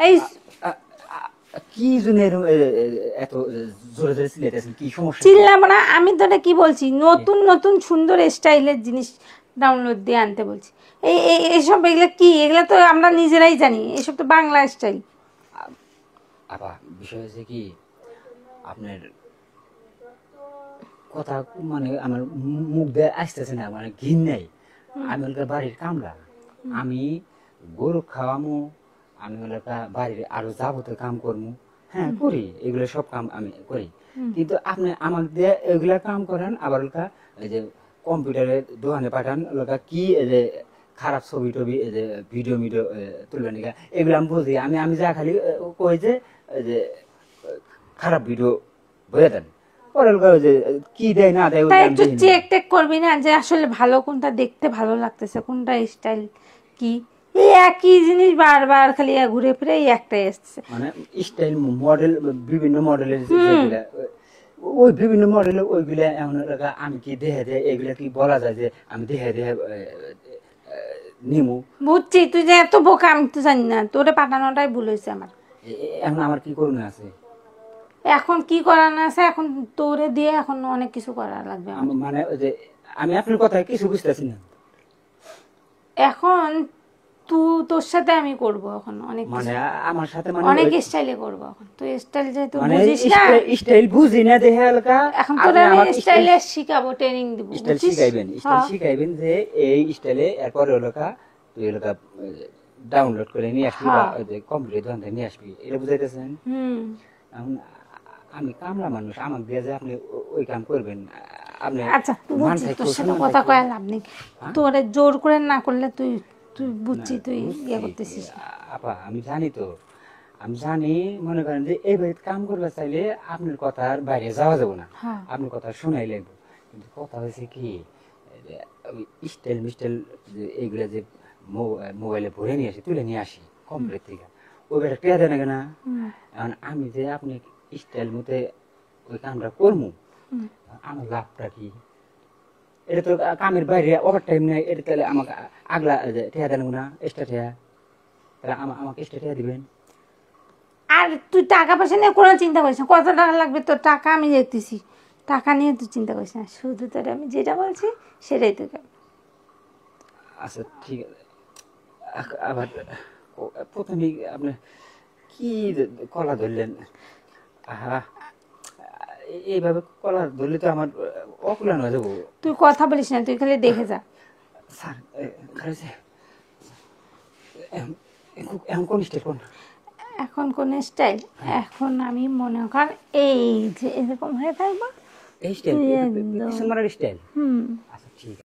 এই কি জন্য এত জোরে জোরে সিলেটেছেন, কি সমস্যা? চিল্লাবো না, আমি তোরে কি বলছি, নতুন নতুন সুন্দর স্টাইলের জিনিস ডাউনলোড দিয়ে আনতে বলছি। এইসব এগুলা কি, এগুলা তো আমরা নিজেরাই জানি, এসব তো বাংলা স্টাইল। আপা বিষয় হচ্ছে কি, আপনার কথা মানে আমার মুখ দিয়ে আসতেছে না, মানে ঘিন নাই। আমি ওলকা বাড়ির কামলা, আমি গরু খাওয়ামো, আমি ওলকা বাড়ির আরো যাবতীয় কাম করবো, হ্যাঁ করি, এগুলো সব কাম আমি করি। কিন্তু আপনি আমাকে দিয়ে এগুলা কাম করেন, আবার ওলকা এই যে কম্পিউটারের দোকানে পাঠান, ওলকা কি এই যে খারাপ ছবি টবি, এই যে ভিডিও মিডিও তুলবেন, এগুলো আমি বুঝি। আমি যা খালি কই যে এই যে খারাপ ভিডিও বলে দেন, কি দেয় না দেয় তাই একটু চেক টেক করবি না যে আসলে ভালো কোনটা, দেখতে ভালো লাগতেছে কোনটা, স্টাইল কি। এই একই জিনিস বারবার খালি ঘুরে ফিরে এই একটাই আসছে। মানে স্টাইল মডেল, বিভিন্ন মডেলের যেগুলা, ওই বিভিন্ন মডেলের ওইগুলা এমন আমি কি দেখে দেয়, এগুলা কি বলা যায় যে আমি দেখে দেখে নিমু? বুঝছি তুই যে এত বোকা, আমি তো জানি না, তোরে পাঠানোটাই ভুল হয়েছে আমার। এখন আমার কি করুন আছে? এখন কি করার না আছে, এখন তোরে দিয়ে এখন অনেক কিছু করা লাগবে আমার। মানে ওই যে আমি আপনার কথায় কিছু বুঝতেছি না। এখন তোর সাথে আমি করব এখন অনেক মানে কিছু, আমার সাথে মানে অনেক স্টাইলে করব এখন। তুই স্টাইল যেহেতু মানে বুঝিস না, স্টাইল বুঝি না দেখে হালকা, এখন তোরে আমি স্টাইলে শিখাবো, ট্রেনিং দিব, স্টাইল বুঝছিস? শিখাইবেন, স্টাইল শিখাইবেন যে এই স্টাইলে, এরপরে ওলকা তুই ওলকা ডাউনলোড করে নিয়ে আসবি বা কম্পিউটার দোকান থেকে নিয়ে আসবি, এটা বুঝাইতেছেন? এখন আমি কামলা মানুষ, আমাকে দিয়ে যে আপনি ওই কাম করবেন, আপনি আচ্ছা বুঝছি, তোর সাথে কথা কয়ে লাভ নেই, তোরে জোর করে না করলে তুই তুই বুঝছি তুই ইয়ে করতেছিস। আপা আমি জানি তো, আমি জানি, মনে করেন যে এই বাড়িতে কাম করবে চাইলে আপনার কথার বাইরে যাওয়া যাবো না, আপনার কথা শোনাই লাগবে। কিন্তু কথা হয়েছে কি, স্টাইল মিস্টাইল এইগুলা যে মোবাইলে ভরে নিয়ে আসি, তুলে নিয়ে আসি কম্পিউটার থেকে, ওই বেটা টেয়া দেয় না। এখন আমি যে আপনি স্টাইল মতে ওই কামটা করবো, আমার লাভটা কি? এটা তো কামের বাইরে ওভার টাইম নেই, এটা তাহলে আমাকে আগলা টেয়া দেন না, এক্সট্রা টেয়া, তাহলে আমাকে এক্সট্রা টেয়া দিবেন। আর তুই টাকা পয়সা নিয়ে কোনো চিন্তা করিস না, কত টাকা লাগবে তোর, টাকা আমি দেখতেছি, টাকা নিয়ে তুই চিন্তা করিস না, শুধু তোর আমি যেটা বলছি সেটাই তোকে। আচ্ছা ঠিক আছে। আবার প্রথমে আপনি কি কলা ধরলেন? আহা, এইভাবে কলা ধরলে তো আমার অকুলান হয়ে যাবো। তুই কথা বলিস না, তুই খালি দেখে যা। স্যার এখন কোন স্টেপ কোন? এখন কোন স্টাইল? এখন আমি মনে কর এই যে এরকম হয়ে থাকবো, এই স্টাইল, স্টাইল। আচ্ছা ঠিক আছে।